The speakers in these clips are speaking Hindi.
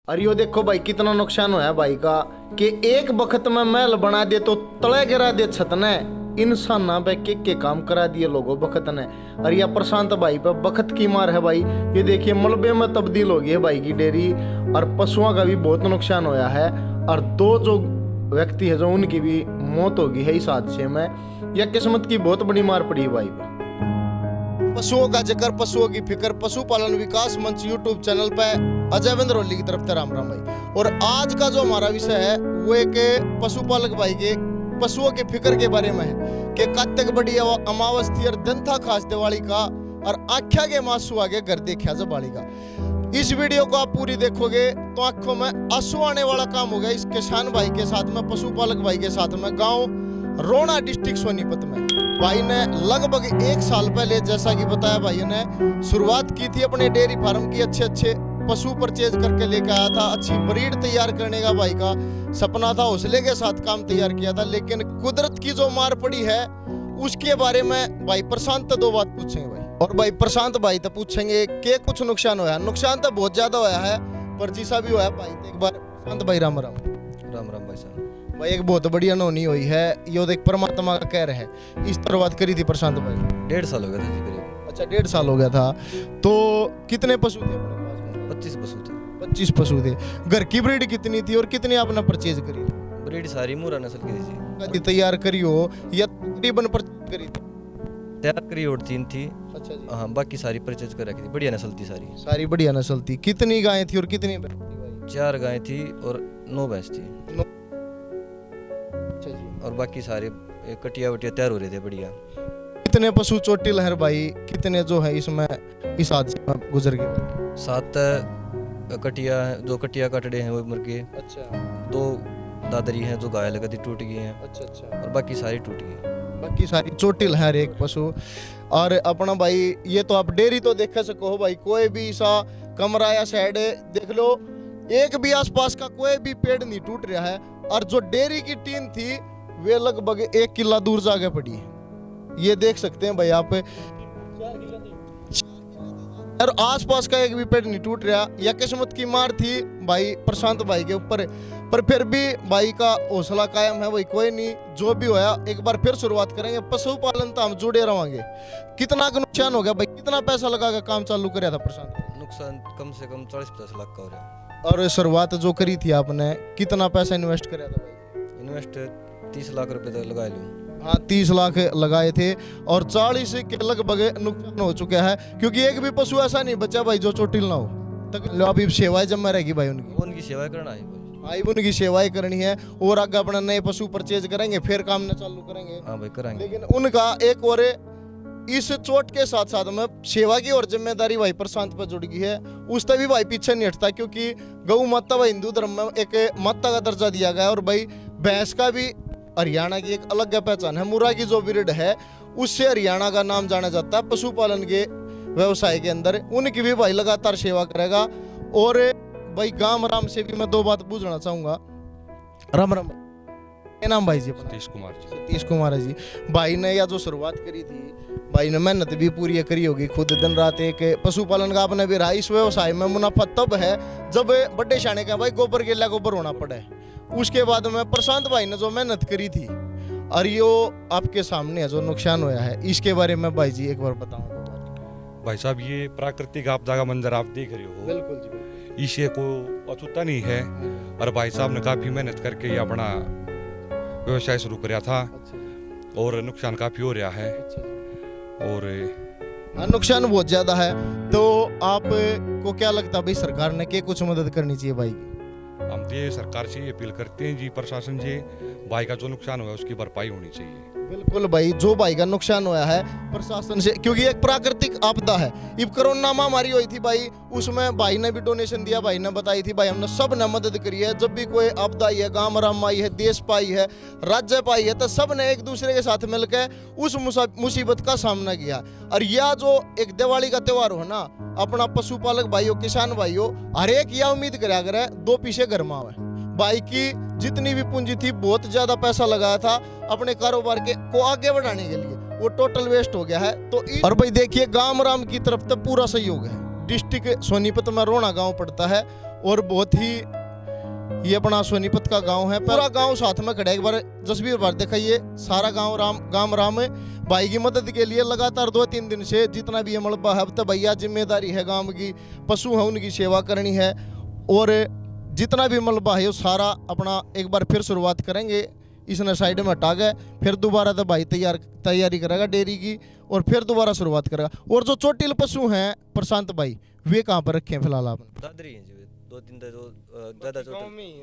और यो देखो भाई कितना नुकसान हुआ है भाई का कि एक बखत में महल बना दे तो तले गिरा दे छत ने। इंसान ना पे के काम करा दिए लोगों बखत ने। और यह प्रशांत भाई पे बखत की मार है भाई। ये देखिए मलबे में तब्दील हो गई है भाई की डेयरी। और पशुओं का भी बहुत नुकसान होया है। और दो जो व्यक्ति है जो उनकी भी मौत हो गई है इस हादसे में। यह किस्मत की बहुत बड़ी मार पड़ी है भाई पे। पशुओं का जिक्र, पशुओं की फिक्र, पशुपालन विकास मंच यूट्यूब चैनल पे अजय वेंद्रोली की तरफ से राम राम भाई। और आज का जो हमारा विषय है वो एक पशुपालक भाई के पशुओं के फिक्र के बारे में है कि कत्तक बड़ी अमावस थी और दिन था खास दिवाली का और आख्या के मासू आगे घर देखा जबाड़ी का। इस वीडियो को आप पूरी देखोगे तो आंखों में आंसू आने वाला काम होगा इस किसान भाई के साथ में, पशुपालक भाई के साथ में। गांव रोना डिस्ट्रिक्ट सोनीपत में भाई ने लगभग 1 साल पहले जैसा कि बताया भाई ने शुरुआत की थी अपने डेयरी फार्म की। अच्छे पशु परचेज करके लेकर आया था। अच्छी ब्रीड तैयार करने का भाई का सपना था, हौसले के साथ काम तैयार किया था। लेकिन कुदरत की जो मार पड़ी है उसके बारे में भाई प्रशांत 2 बात पूछेंगे भाई। और भाई प्रशांत भाई तो पूछेंगे कि कुछ नुकसान हुआ है। नुकसान तो बहुत ज्यादा हुआ है पर जिसा भी हुआ है भाई एक बार प्रशांत भाई राम राम। राम राम भाई साहब। भाई एक बहुत बड़ी अनहोनी हुई है, यो देख परमात्मा का कह रहे हैं। इस तरह बात करी थी प्रशांत भाई। 1.5 साल हो गया था जी करीब। अच्छा 1.5 साल हो गया था। तो कितने पशु थे अपने पास में? 25 पशु थे। 25 पशु थे। घर की ब्रीड कितनी थी और कितनी आपने परचेज करी थी? ब्रीड सारी मुरा नस्ल की थी जी। कभी तैयार करी हो या तकरीबन परचेज करी थी? तैयार करी और 3 थी। अच्छा जी। हाँ बाकी सारी परचेज कर रखी थी, बढ़िया नस्ल थी सारी। सारी बढ़िया नस्ल थी। कितनी गायें थी और कितनी भैंस थी भाई? 4 गायें थी और 9 भैंस थी। अच्छा जी। और बाकी सारे कटिया वटिया तैयार हो रहे थे बढ़िया। कितने पशु चोटी लहर भाई, कितने जो है इसमें इस हादसे में गुजर गए? 7 कटिया, 2 कटिया कटड़े हैं वो मुर्गे। अच्छा। 2 दादरी हैं जो घायल गति टूट गई हैं। अच्छा। और बाकी सारी टूट गई। बाकी सारी चोटी लहर एक पशु। और अपना भाई ये तो आप डेयरी तो देख सको भाई, कोई भी सा कमरा या शेड देख लो, एक भी आसपास का कोई भी पेड़ नहीं टूट रहा है। और जो डेयरी की टीन थी वे लगभग 1 किला दूर जाके पड़ी है। ये देख सकते हैं भाई आप। और आसपास का एक भी पेड़ नहीं टूट रहा। यह किस्मत की मार थी भाई प्रशांत भाई के ऊपर। पर फिर भी भाई का हौसला कायम है भाई। कोई नहीं, जो भी होया एक बार फिर शुरुआत करेंगे। पशुपालन तो हम जुड़े रहेंगे। कितना का नुकसान हो गया भाई? कितना पैसा लगा के काम चालू कराया था प्रशांत? नुकसान कम से कम 40-50 लाख का हो रहा है। और शुरुआत जो करी थी आपने, कितना पैसा इन्वेस्ट कराया था भाई? इन्वेस्ट 30 लाख रुपए तक लगा लूँ। हाँ 30 लाख लगाए थे और 40 के लगभग नुकसान हो चुका है। क्योंकि एक भी पशु ऐसा नहीं बचा भाई जो चोटिल ना हो। तक अभी सेवाएं जमा रहेगी भाई उनकी सेवा करना है भाई। हाँ उनकी सेवाएं करनी है और आगे अपना नए पशु परचेज करेंगे फिर काम न चालू करेंगे। हाँ भाई कराएंगे। लेकिन उनका एक और इस चोट के साथ साथ में सेवा की और जिम्मेदारी भाई प्रशांत पर जुड़ गई है। उससे भी भाई पीछे नहीं हटता क्योंकि गौ माता भाई हिंदू धर्म में एक माता का दर्जा दिया गया है। और भाई भैंस का भी हरियाणा की एक अलग पहचान है। मुरा की जो ब्रीड है उससे हरियाणा का नाम जाना जाता है पशुपालन के व्यवसाय के अंदर। उनकी भी भाई लगातार सेवा करेगा। और भाई गांव राम से भी मैं 2 बात पूछना चाहूंगा। राम राम। क्या नाम भाई जी? सतीश कुमार जी। सतीश कुमार जी। भाई ने या जो शुरुआत करी थी भाई ने मेहनत भी पूरी करी होगी, खुद दिन रात एक पशुपालन का आपने भी रहा। इस व्यवसाय में मुनाफा तब है जब बड़े शाने का भाई गोबर गेला गोबर होना पड़े। उसके बाद में प्रशांत भाई ने जो मेहनत करी थी और यो आपके सामने है जो नुकसान हुआ है, इसके बारे में भाई जी एक बार बताऊं। भाई साहब ये प्राकृतिक आपदा का मंजर आप देख रहे हो। बिल्कुल जी। इसे को अछूता नहीं है। और भाई साहब ने काफी मेहनत करके ये अपना व्यवसाय शुरू किया था। और नुकसान काफी हो रहा है। और नुकसान बहुत ज्यादा है। तो आपको क्या लगता है भाई सरकार ने क्या कुछ मदद करनी चाहिए भाई की? हम तो ये सरकार से ये अपील करते हैं जी, प्रशासन से भाई का जो नुकसान हुआ है उसकी भरपाई होनी चाहिए। बिल्कुल भाई, जो भाई का नुकसान हुआ है प्रशासन से, क्योंकि एक प्राकृतिक आपदा है। अब कोरोना महामारी हुई थी भाई, उसमें भाई ने भी डोनेशन दिया। भाई ने बताई थी भाई हमने सब ने मदद करी है। जब भी कोई आपदा आई है, गांव राम आई है, देश पाई है, राज्य पाई है, तो सब ने एक दूसरे के साथ मिलकर उस मुसीबत का सामना किया। और यह जो एक दिवाली का त्यौहार हो ना, अपना पशुपालक भाइयों, किसान भाइयों, हर एक यह उम्मीद करा करे 2 पीछे घर में आवे। भाई की जितनी भी पूंजी थी, बहुत ज्यादा पैसा लगाया था अपने कारोबार को आगे बढ़ाने के लिए, वो टोटल वेस्ट हो गया है। तो और भाई देखिए गांव राम की तरफ तो पूरा सहयोग है। डिस्ट्रिक्ट सोनीपत में रोना गांव पड़ता है और बहुत ही ये अपना सोनीपत का गांव है, पूरा गांव साथ में खड़ा है। एक बार जसवीर बार देखा, ये सारा गांव राम भाई की मदद के लिए लगातार 2-3 दिन से जितना भी मलबा है, अब तो भैया जिम्मेदारी है गांव की, पशु है उनकी सेवा करनी है, और जितना भी मलबा है वो सारा अपना एक बार फिर शुरुआत करेंगे। इसने साइड में हटा गए, फिर दोबारा तो भाई तैयारी करेगा डेयरी की, और फिर दोबारा शुरुआत करेगा। और जो चोटिल पशु हैं प्रशांत भाई, वे कहाँ पर रखे हैं फिलहाल आपने? दादरी हैं जी, 2-3 जो ज़्यादा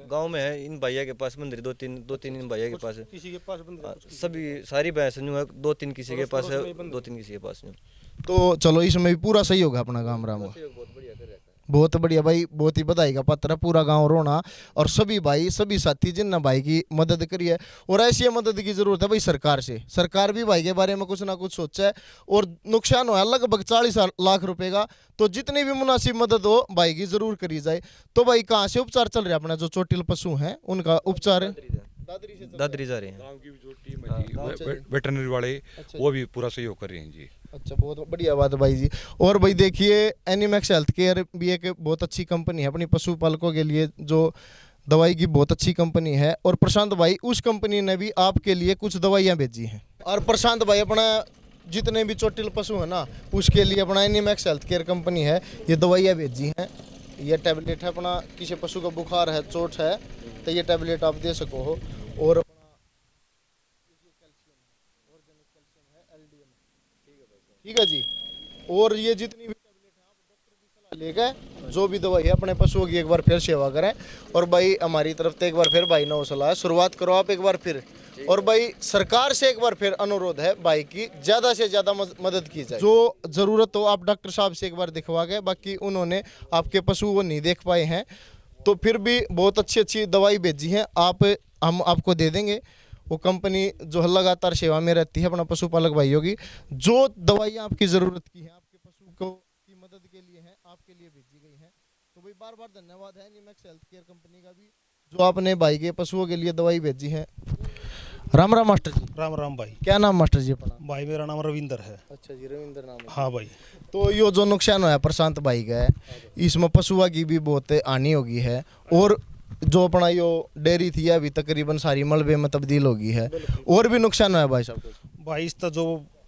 गाँव में है। इन भैया के पास मंदिर 2-3 इन भैया के पास है, किसी के पास बंद सभी सारी भैंस न्यू है, 2-3 किसी के पास है, 2-3 किसी के पास न्यू। तो चलो इसमें भी पूरा सहयोग है अपना गाँव राम का। बहुत बढ़िया भाई, बहुत ही बधाई का पत्र है, पूरा गांव रोना, और सभी भाई सभी साथी जिनने भाई की मदद करी है। और ऐसी मदद की जरूरत है भाई सरकार से, सरकार भी भाई के बारे में कुछ ना कुछ सोचा है। और नुकसान हुआ लगभग 40 लाख रुपए का, तो जितनी भी मुनासिब मदद हो भाई की जरूर करी जाए। तो भाई कहाँ से उपचार चल रहा है अपना, जो चोटिल पशु हैं उनका उपचार दादरी जा रहे हैं। गांव की जो टीम है जी, वेटरनरी वाले, वो भी पूरा सहयोग कर रहे हैं जी। अच्छा, बहुत बढ़िया बात है भाई जी। और भाई देखिए, एनिमैक्स हेल्थ केयर भी एक बहुत अच्छी कंपनी है अपनी पशुपालकों के लिए, जो दवाई की बहुत अच्छी कंपनी है। और प्रशांत भाई, उस कंपनी ने भी आपके लिए कुछ दवाइयाँ भेजी हैं। और प्रशांत भाई अपना जितने भी चोटिल पशु है ना, उसके लिए अपना एनिमैक्स हेल्थ केयर कंपनी है, ये दवाइयाँ भेजी हैं। ये टैबलेट है, अपना किसी पशु का बुखार है, चोट है, तो ये टैबलेट आप दे सको हो। और ठीक है जी। और ये जितनी भी टैबलेट है आप डॉक्टर की सलाह लेकर जो भी दवाई है अपने पशुओं की एक बार फिर सेवा करें। और भाई हमारी तरफ से एक बार फिर भाई ने वो सलाह है, शुरुआत करो आप एक बार फिर। और भाई सरकार से एक बार फिर अनुरोध है भाई की ज़्यादा से ज़्यादा मदद की जाए, जो ज़रूरत हो आप डॉक्टर साहब से एक बार दिखवा गए, बाकी उन्होंने आपके पशु को नहीं देख पाए हैं, तो फिर भी बहुत अच्छी अच्छी दवाई भेजी है, हम आपको दे देंगे। वो कंपनी जो लगातार सेवा में रहती है अपना पशुपालक भाइयों की, जो दवाइयाँ आपकी ज़रूरत की है, आपके पशु को की मदद के लिए हैं, आपके लिए भेजी गई हैं। तो भाई बार बार धन्यवाद है एनिमैक्स हेल्थ केयर कंपनी का भी, जो आपने भाई के पशुओं के लिए दवाई भेजी है। राम राम मास्टर जी। राम राम भाई। क्या नाम मास्टर जी अपना? भाई मेरा नाम रविंदर है। अच्छा जी, रविंदर नाम है। हाँ भाई। तो ये जो नुकसान हुआ प्रशांत भाई का है, इसमें पशुओं की भी बहुत हानि होगी है, और जो अपना यो डेयरी थी अभी तकरीबन सारी मलबे में तब्दील होगी है, और भी नुकसान हुआ है भाई साहब? भाई इसका जो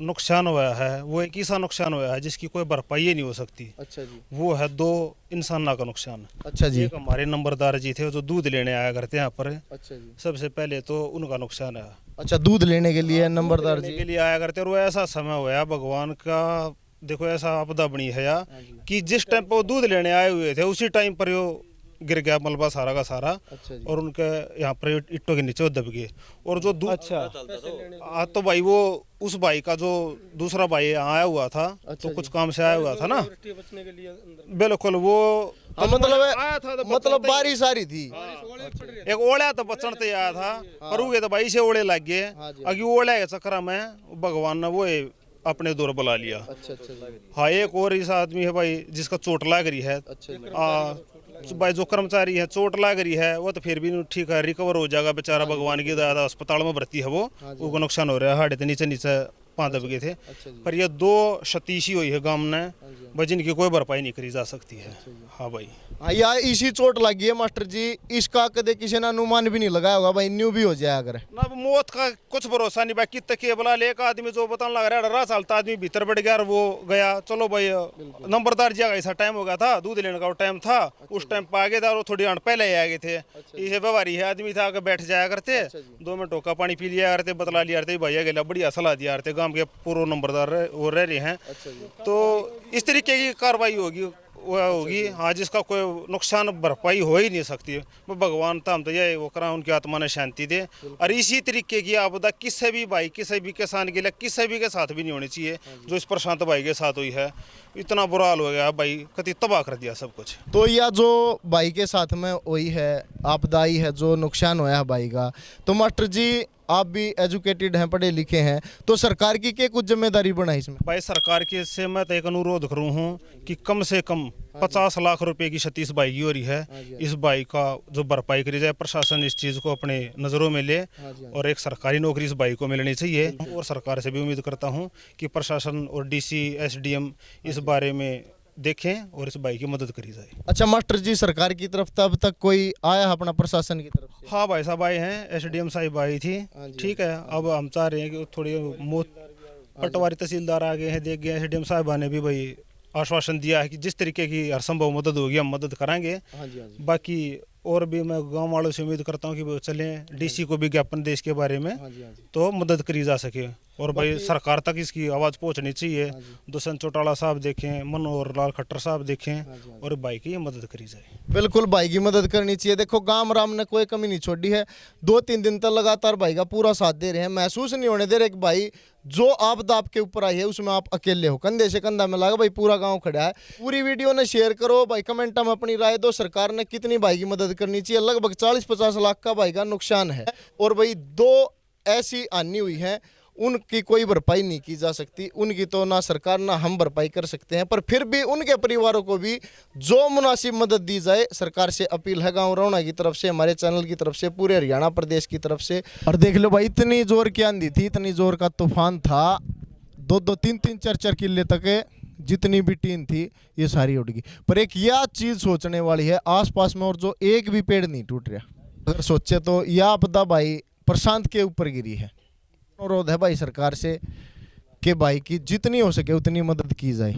नुकसान हुआ है वो एक ऐसा नुकसान हुआ है जिसकी कोई भरपाई ही नहीं हो सकती। अच्छा जी। वो है 2 इंसाना का नुकसान। अच्छा जी। एक हमारे नंबरदार जी थे जो दूध लेने आया करते हैं यहाँ पर। अच्छा जी। सबसे पहले तो उनका नुकसान है। अच्छा, दूध लेने के लिए नंबरदार जी के लिए आया करते, और वो ऐसा समय हुआ भगवान का देखो ऐसा आपदा बनी है या कि जिस टाइम पर वो दूध लेने आए हुए थे उसी टाइम पर वो गिर गया मलबा सारा का सारा। अच्छा जी। और उनके यहाँ पर इट्टों के नीचे वो दब गए। और जो अच्छा तो भाई वो उस भाई का जो दूसरा भाई यहाँ आया हुआ था, अच्छा तो कुछ काम से आया हुआ था ना, बचने के लिए बिल्कुल वो मतलब आया था, मतलब बारिश आ रही थी, एक ओढ़ा तो बचन से आया था, पर उगे तो भाई से ओढ़े लग गए। अभी ओढ़े के चक्कर में भगवान ने वो अपने दौर बुला लिया। अच्छा। हाँ, एक और इस आदमी है भाई जिसका चोट लग रही है। अच्छा। भाई जो कर्मचारी है चोट लग रही है वो तो फिर भी ठीक है, रिकवर हो जाएगा बेचारा, भगवान की दया, अस्पताल में भर्ती है वो। उसको नुकसान हो रहा है, हाड़े तो नीचे नीचे पाँव दब गए थे। पर ये 2 क्षतिशी हुई है गांव ने, भाई जिनकी कोई भरपाई नहीं करी जा सकती है। हाँ भाई। हाँ यार, इसी चोट लगी है मास्टर जी, इसका कदे किसी ने अनुमान भी नहीं लगाया होगा भाई, न्यू भी हो जाए अगर ना, मौत का कुछ भरोसा नहीं भाई। कितने के बुला ले, एक आदमी जो बताने लग रहा है राह चलता आदमी भीतर बैठ गया और वो गया। चलो भाई नंबरदार जी ऐसा टाइम हो गया था, दूध लेने का टाइम था, उस टाइम पर आ गए था, और थोड़ी आंट पहले आ गए थे। इसे व्यवहारी है आदमी था, आगे बैठ जाया करते, 2 मिनट टोका पानी पी लिया करते, बतला लिया करते, भैया गया बढ़िया सलाह दिया करते, गाँव के पूर्व नंबरदार वो रह रहे हैं। तो इस तरीके की कार्रवाई होगी। हाँ, जिसका कोई नुकसान भरपाई हो ही नहीं सकती। वो भगवान था, हम तो यही वो करा, उनकी आत्मा ने शांति दे। और इसी तरीके की आपदा किसी भी भाई, किसी भी किसान के लिए, किसी भी के साथ भी नहीं होनी चाहिए जो इस प्रशांत भाई के साथ हुई है। इतना बुरा हाल हो गया भाई, कति तबाह कर दिया सब कुछ। तो यह जो भाई के साथ में हुई है आपदा आई है, जो नुकसान हुआ है भाई का, तो मास्टर जी आप भी एजुकेटेड हैं, पढ़े लिखे हैं, तो सरकार की क्या कुछ जिम्मेदारी बना है इसमें? भाई सरकार के से मैं तो एक अनुरोध करूँ हूँ कि कम से कम 50 लाख रुपए की क्षति इस बाई की हो रही है। इस बाई का जो भरपाई करी जाए, प्रशासन इस चीज़ को अपने नज़रों में ले, और एक सरकारी नौकरी इस बाई को मिलनी चाहिए। और सरकार से भी उम्मीद करता हूँ कि प्रशासन और DC, SDM इस बारे में देखें और इस भाई की मदद करी जाए। अच्छा मास्टर जी, सरकार की तरफ तब तक कोई आया है अपना प्रशासन की तरफ से? हाँ भाई साहब आए हैं, एसडीएम साहब आई थी। ठीक है, अब हम चाह रहे हैं कि थोड़ी पटवारी तहसीलदार आ गए हैं, देख गए। एसडीएम साहब ने भी भाई आश्वासन दिया है कि जिस तरीके की हर संभव मदद होगी हम मदद कराएंगे। बाकी और भी मैं गांव वालों से उम्मीद करता हूं कि वो चलें, डीसी को भी ज्ञापन दे इसके बारे में, तो मदद करी जा सके। और भाई सरकार तक इसकी आवाज़ पहुंचनी चाहिए। दुष्यंत चौटाला साहब देखें, मनोहर लाल खट्टर साहब देखें और भाई की मदद करी जाए। बिल्कुल भाई की मदद करनी चाहिए। देखो गांव राम ने कोई कमी नहीं छोड़ी है, 2-3 दिन तक लगातार भाई का पूरा साथ दे रहे हैं। महसूस नहीं होने दे रहे कि भाई जो आपदा आपके ऊपर आई है उसमें आप अकेले हो, कंधे से कंधा मिला भाई पूरा गांव खड़ा है। पूरी वीडियो ने शेयर करो भाई, कमेंट में अपनी राय दो, सरकार ने कितनी भाई की मदद करनी चाहिए। लगभग 40-50 लाख का भाई का नुकसान है और भाई 2 ऐसी हानि हुई है, उनकी कोई भरपाई नहीं की जा सकती। उनकी तो ना सरकार ना हम भरपाई कर सकते हैं, पर फिर भी उनके परिवारों को भी जो मुनासिब मदद दी जाए, सरकार से अपील है गांव रौना की तरफ से, हमारे चैनल की तरफ से, पूरे हरियाणा प्रदेश की तरफ से। और देख लो भाई, इतनी जोर की आंधी थी, इतनी जोर का तूफान था, 2-2, 3-3, 4-4 किले तक जितनी भी टीन थी ये सारी उड़ गई। पर एक यह चीज सोचने वाली है, आसपास में और जो एक भी पेड़ नहीं टूट रहा। अगर सोचे तो यह आपदा भाई प्रशांत के ऊपर गिरी है। अनुरोध है भाई सरकार से कि भाई की जितनी हो सके उतनी मदद की जाए।